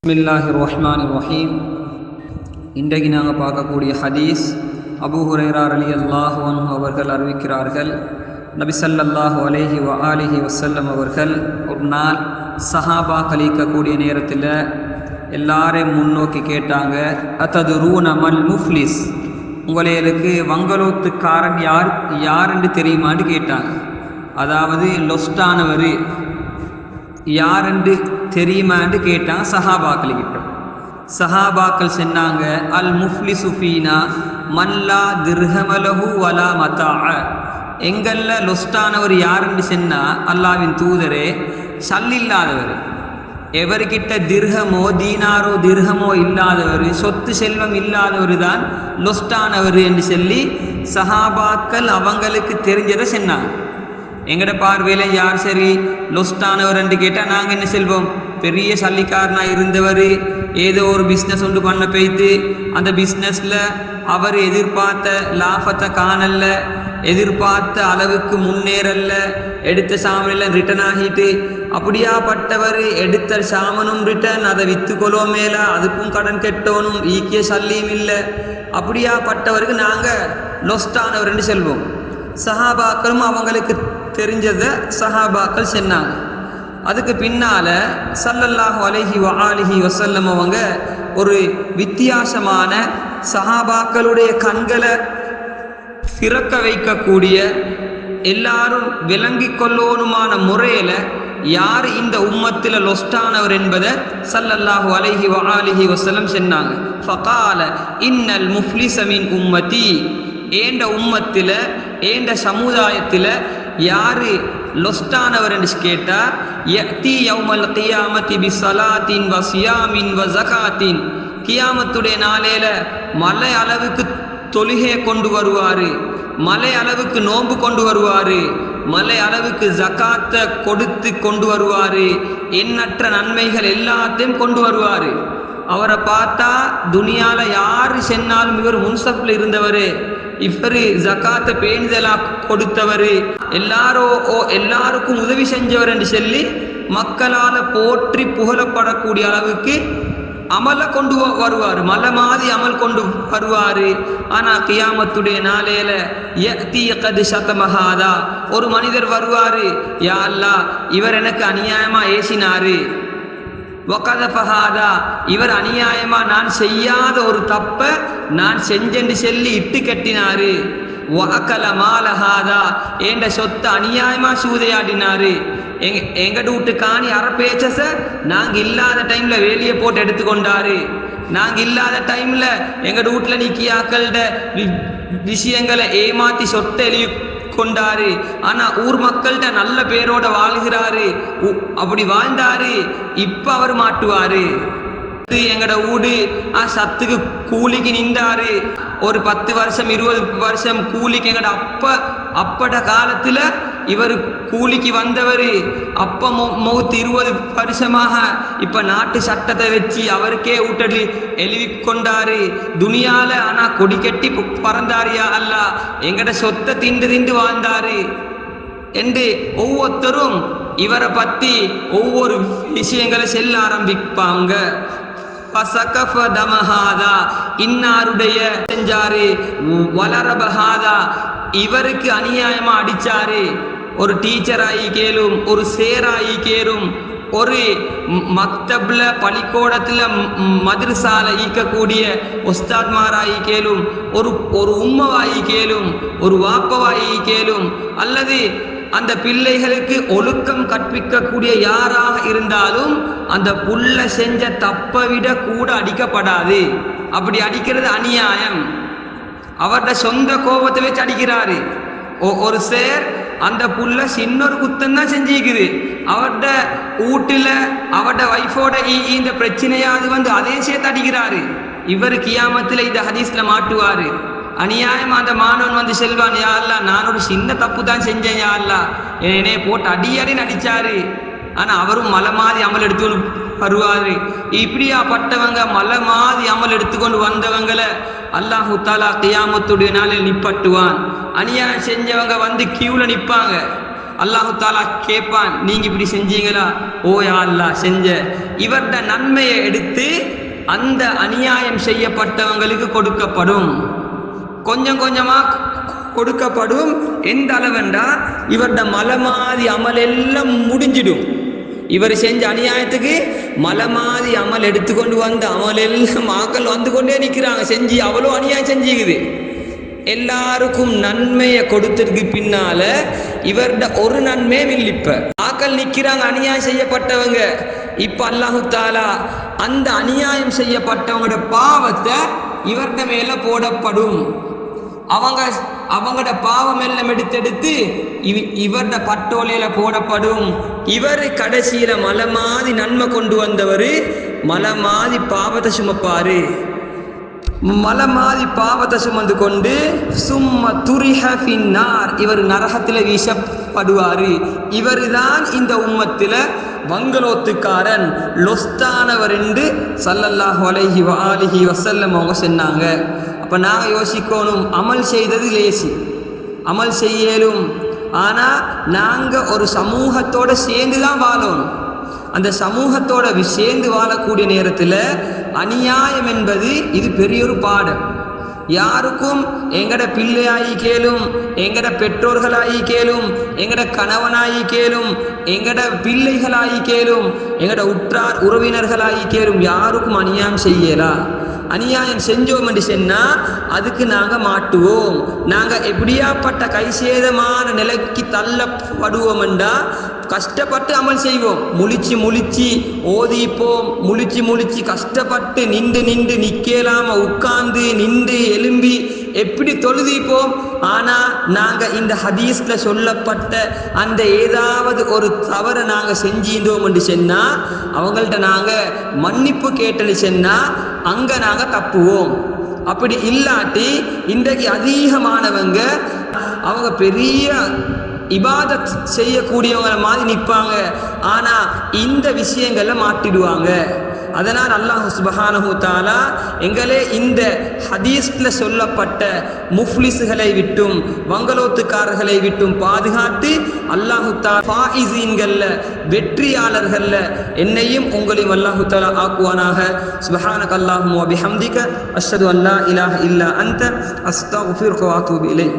பிஸ்மில்லாஹிர் ரஹ்மானிர் ரஹீம். இன்றைக்கு நாங்கள் பார்க்கக்கூடிய ஹதீஸ் அபூ ஹுரைரா ரலியல்லாஹு அன்ஹு அவர்கள் அறிவிக்கிறார்கள். நபி ஸல்லல்லாஹு அலைஹி வஆலிஹி வஸல்லம் அவர்கள் ஒரு நாள் சஹாபா கழிக்கக்கூடிய நேரத்தில் எல்லாரையும் முன்னோக்கி கேட்டாங்க, அத்ததுரூன மல் முஃப்லிஸ், உங்களுக்கு வங்கலோத்துக்காரன் யாருன்னு தெரியுமான்னு கேட்டாங்க. அதாவது லொஸ்டானவர் யாரென்று தெரியுமான்னு கேட்டாங்க சஹாபாக்கள். சஹாபாக்கள் சொன்னாங்க, அல் முஃப்லிசு ஃபீனா மல்லா திர்ஹமலஹு வலா மதாஅ. எங்கள்ல லொஸ்டானவர் யாருன்னு சொன்னா, அல்லாவின் தூதரே, சல்லில்லாதவர், எவர்கிட்ட திர்ஹமோ தீனாரோ திர்ஹமோ இல்லாதவர், சொத்து செல்வம் இல்லாதவர் தான் லொஸ்டானவர் என்று சொல்லி சஹாபாக்கள் அவங்களுக்கு தெரிஞ்சதை சொன்னாங்க. எங்கட பார்வையில் யார் சரி லொஸ்டானவர் என்று கேட்டால் நாங்கள் என்ன செல்வோம், பெரிய சல்லிக்காரனாக இருந்தவர், ஏதோ ஒரு பிஸ்னஸ் ஒன்று பண்ண போய்த்து அந்த பிஸ்னஸில் அவர் எதிர்பார்த்த லாபத்தை காணல, எதிர்பார்த்த அளவுக்கு முன்னேறல, எடுத்த சாமானெல்லாம் ரிட்டர்ன் ஆகிட்டு, அப்படியாப்பட்டவர் எடுத்த சாமனும் ரிட்டர்ன், அதை விற்றுக்கொள்ளோ மேல அதுக்கும் கடன் கெட்டோனும், ஈக்கிய சல்லியும் இல்லை, அப்படியாப்பட்டவருக்கு நாங்கள் லொஸ்டானவர் என்று செல்வோம். சஹாபாக்களும் அவங்களுக்கு தெரிஞ்சதை சஹாபாக்கள் சொன்னாங்க. அதுக்கு பின்னால ஸல்லல்லாஹு அலைஹி வஆலிஹி வஸல்லம் அவங்க ஒரு வித்தியாசமான சஹாபாக்களுடைய கண்களை திறக்க வைக்கக்கூடிய, எல்லாரும் விளங்கி கொள்ளோனுமான முறையில் யார் இந்த உம்மத்தில் லொஸ்டானவர் என்பதை ஸல்லல்லாஹு அலைஹி வஆலிஹி வஸல்லம் சொன்னாங்க. ஃபகால இன்னல் முஃப்லிஸ மின் உம்மதி, ஏண்ட உம்மத்தில் ஏண்ட சமுதாயத்தில் யாரு லொஸ்டானவர் என்று கேட்டால், யஅதி யௌமல் கியாமத்தி பிஸ்ஸலாத்தின் வ சியாமின் வ ஸகாத்தின், கியாமத்துடைய நாளையில மலை அளவுக்கு தொழுகை கொண்டு வருவார், மலை அளவுக்கு நோன்பு கொண்டு வருவார், மலை அளவுக்கு ஜகாத்தை கொடுத்து கொண்டு வருவார், எண்ணற்ற நன்மைகள் எல்லாத்தையும் கொண்டு வருவார். அவரை பார்த்தா துனியால யாரு சென்னாலும் இவர் முன்சப்ல இருந்தவர், இவர் ஜகாத்தை பேணிதலாக கொடுத்தவர், எல்லாருக்கும் உதவி செஞ்சவர் என்று சொல்லி மக்களால் போற்றி புகழப்படக்கூடிய அளவுக்கு அமலை கொண்டு வருவார், மலை மாதிரி அமல் கொண்டு வருவார். ஆனால் கியாமத்துடைய நாளையில யஅதி கத் ஷதமஹாதா, ஒரு மனிதர் வருவார், யா அல்லாஹ் இவர் எனக்கு அநியாயமா ஏசினாரு, வகதஃபஹாதா இவர் அநியாயமா நான் செய்யாத ஒரு தப்ப நான் செஞ்சென்று சொல்லி இட்டு கட்டினாரு, வஅகல மாலஹாதா என்ற சொத்தை அநியாயமா சூதையாடினாரு, எங்கட வீட்டு காணி அறப்பேச்சச நாங்க இல்லாத டைம்ல வேலியை போட்டு எடுத்துக்கொண்டாரு, நாங்க இல்லாத டைம்ல எங்கட வீட்டுல நிக்கியாக்கள விஷயங்களை ஏமாத்தி சொத்தை எழுதி கொண்டாரு, ஆனா ஊர் மக்கள்கிட்ட நல்ல பேரோட வாழ்கிறாரு, அப்படி வாழ்ந்தாரு, இப்ப அவர் மாட்டுவாரு. எங்கட ஊடு சத்துக்கு கூலிக்கு நின்றாரு, ஒரு 10 வருஷம் 20 வருஷம் கூலிக்கு எங்கட அப்பட காலத்துல இவர் கூலிக்கு வந்தவர், அப்ப மௌத்து 20 வருஷமாக இப்ப நாட்டு சட்டத்தை வச்சு அவருக்கே ஊட்டடி எழுதி கொண்டாரு துனியால. ஆனா கொடி கட்டி பறந்தாரியா அல்லா, எங்கட சொத்தை திண்டு வாழ்ந்தாரு என்று ஒவ்வொருத்தரும் இவரை பத்தி ஒவ்வொரு விஷயங்களை செல்ல ஆரம்பிப்பாங்க. இன்னாருடைய செஞ்சாரு, வளரபஹாதா இவருக்கு அநியாயமா அடிச்சாரு, ஒரு டீச்சராகி கேளும், ஒரு சேராகி கேளும், ஒரு மக்தப்ல பள்ளிக்கூடத்துல மதரசால ஈக்கக்கூடிய உஸ்தாத்மாராகி கேளும், ஒரு உம்மவாயி கேளும், ஒரு வாப்பவாயி கேளும், அல்லது அந்த பிள்ளைகளுக்கு ஒழுக்கம் கற்பிக்கக்கூடிய யாராக இருந்தாலும் அந்த புள்ள செஞ்ச தப்பை விட கூட அடிக்கப்படாது. அப்படி அடிக்கிறது அநியாயம். அவருடைய சொந்த கோபத்தை வச்சு அடிக்கிறாரு. ஒரு சேர் அந்த புள்ள சின்னொரு குத்தம் தான் செஞ்சிருக்குது, அவர்ட வீட்டுல அவட வைஃபோட இந்த பிரச்சனையாவது வந்து அதே சேர்த்து அடிக்கிறாரு. இவர் கியாமத்தில் இந்த ஹதீஸ்ல மாட்டுவாரு. அநியாயம் அந்த மாணவன் வந்து செல்வான், யா அல்லாஹ் நான் ஒரு சின்ன தப்பு தான் செஞ்சேன், யா அல்லாஹ் என்னைய போட்டு அடியடி நடிச்சாரு, ஆனா அவரும் மலை மாதிரி அமல் எடுத்துக்கொண்டு வருவாரு. இப்படியாப்பட்டவங்க மலை மாதிரி அமல் எடுத்துக்கொண்டு வந்தவங்களை அல்லாஹு தாலா கியாமத்துடைய நாளில் நிப்பட்டுவான். அநியாயம் செஞ்சவங்க வந்து கியூல நிற்பாங்க, அல்லாஹு தாலா கேட்பான், நீங்க இப்படி செஞ்சீங்களா? ஓ யா அல்லாஹ் செஞ்ச. இவர்ட நன்மையை எடுத்து அந்த அநியாயம் செய்யப்பட்டவங்களுக்கு கொடுக்கப்படும், கொஞ்சம் கொஞ்சமா கொடுக்கப்படும். எந்த அளவென்றா இவர்ட மலமாதி அமல் எல்லாம் முடிஞ்சிடும். இவர் செஞ்ச அநியாயத்துக்கு மலமாதி அமல் எடுத்துக்கொண்டு வந்து அமல் எல்லாம் ஆக்கள் வந்து கொண்டே நிற்கிறாங்க. செஞ்சு அவ்வளோ அநியாயம் செஞ்சுக்குது. எல்லாருக்கும் நன்மையை கொடுத்ததுக்கு பின்னால இவர்ட ஒரு நன்மையும் இல்லை. இப்ப ஆக்கள் நிற்கிறாங்க அநியாயம் செய்யப்பட்டவங்க. இப்ப அல்லாஹு தாலா அந்த அநியாயம் செய்யப்பட்டவங்களோட பாவத்தை இவர்ட மேல போடப்படும். அவங்களோட பாவம் எல்லாம் எடுத்தெடுத்து இவர்ட பட்டோலையில போடப்படும். இவர் கடைசியில மலமாதி நன்மை கொண்டு வந்தவர் மலமாதி பாவத்தை சுமப்பாரு. மலமாதி பாவத்தை சுமந்து கொண்டு சும்ம துரிஹ ஃபின்னார், இவர் நரகத்தில் வீசப்படுவாரு. இவர் தான் இந்த உம்மத்தில் வங்கலோத்துக்காரன், லொஸ்தானவர் என்று ஸல்லல்லாஹு அலைஹி வஆலிஹி வஸல்லம் அவங்க சொன்னாங்க. அப்போ நாங்கள் யோசிக்கணும், அமல் செய்தது லேசி, அமல் செய்யலும். ஆனால் நாங்கள் ஒரு சமூகத்தோடு சேர்ந்து தான் வாழணும். அந்த சமூகத்தோட சேர்ந்து வாழக்கூடிய நேரத்தில் அநியாயம் என்பது இது பெரிய ஒரு பாடம். யாருக்கும் எங்கட பிள்ளையாகி கேளும், எங்கட பெற்றோர்களாகி கேளும், எங்கட கணவனாகி கேளும், எங்கட பிள்ளைகளாகி கேளும், எங்கட உற்றார் உறவினர்களாகி கேளும், யாருக்கும் அநியாயம் செய்யலாம். அநியாயம் செஞ்சோம் என்று சொன்னால் அதுக்கு நாங்கள் மாட்டுவோம். நாங்கள் எப்படியாப்பட்ட கைசேதமான நிலைக்கு தள்ளப்படுவோம் என்றால் கஷ்டப்பட்டு அமல் செய்வோம். முழிச்சு முழிச்சு ஓதிப்போம், முழிச்சு முழிச்சு கஷ்டப்பட்டு நின்று நின்று நிற்கலாம உட்கார்ந்து நின்று எலும்பி எப்படி தொழுதிப்போம். ஆனால் நாங்கள் இந்த ஹதீஸில் சொல்லப்பட்ட அந்த ஏதாவது ஒரு தவறை நாங்கள் செஞ்சிருந்தோம் என்று சொன்னால் அவங்கள்ட்ட நாங்கள் மன்னிப்பு கேட்டது சொன்னால் அங்கே நாங்கள் தப்புவோம். அப்படி இல்லாட்டி இன்றைக்கு அதிகமானவங்க அவங்க பெரிய இபாதத் செய்யக்கூடியவங்கள மாதிரி நிற்பாங்க, ஆனால் இந்த விஷயங்கள்ல மாட்டிடுவாங்க. அதனால் அல்லாஹ் சுப்ஹானஹு தஆலா எங்களே இந்த ஹதீஸ்ல சொல்லப்பட்ட முஃப்லிஸ்களை விட்டும் வங்கலோத்துக்காரர்களை விட்டும் பாதுகாத்து அல்லாஹு தஆலா ஃபாயிஸீன்கள்ல வெற்றியாளர்கள்ல என்னையும் உங்களையும் அல்லாஹு தஆலா ஆக்குவானாக. சுப்ஹானக அல்லாஹும்ம வ பிஹம்திக அஷ்ஹது அன் லா இலாஹ இல்லா அன்த அஸ்தக்ஃபிருக வ அத்தூபு இலைக்.